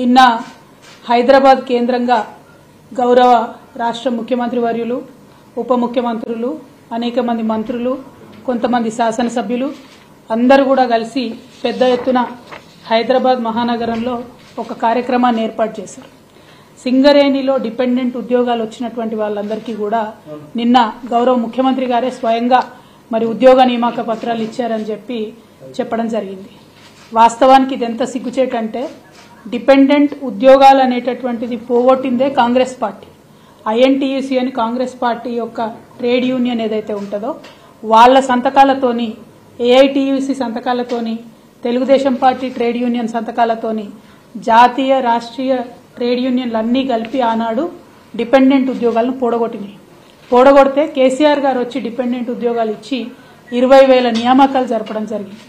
నిన్న హైదరాబాద్ కేంద్రంగా గౌరవ రాష్ట్ర ముఖ్యమంత్రి వర్యులు, ఉప ముఖ్యమంత్రులు, అనేక మంది మంత్రులు, కొంతమంది శాసనసభ్యులు అందరూ కూడా కలిసి పెద్ద ఎత్తున హైదరాబాద్ మహానగరంలో ఒక కార్యక్రమాన్ని ఏర్పాటు చేశారు. సింగరేణిలో డిపెండెంట్ ఉద్యోగాలు వచ్చినటువంటి వాళ్ళందరికీ కూడా నిన్న గౌరవ ముఖ్యమంత్రి గారే స్వయంగా మరి ఉద్యోగ నియామక పత్రాలు ఇచ్చారని చెప్పడం జరిగింది. వాస్తవానికి ఇది ఎంత సిగ్గుచేటంటే డిపెండెంట్ ఉద్యోగాలు అనేటటువంటిది పోగొట్టిందే కాంగ్రెస్ పార్టీ. ఐఎన్టీయూసీ అని కాంగ్రెస్ పార్టీ యొక్క ట్రేడ్ యూనియన్ ఏదైతే ఉంటుందో వాళ్ళ సంతకాలతోని, ఏఐటీయూసీ సంతకాలతోని, తెలుగుదేశం పార్టీ ట్రేడ్ యూనియన్ సంతకాలతోని జాతీయ రాష్ట్రీయ ట్రేడ్ యూనియన్లు అన్నీ కలిపి ఆనాడు డిపెండెంట్ ఉద్యోగాలను పోడగొట్టినాయి. పోడగొడితే కేసీఆర్ గారు వచ్చి డిపెండెంట్ ఉద్యోగాలు ఇచ్చి 20,000 నియామకాలు జరపడం జరిగింది.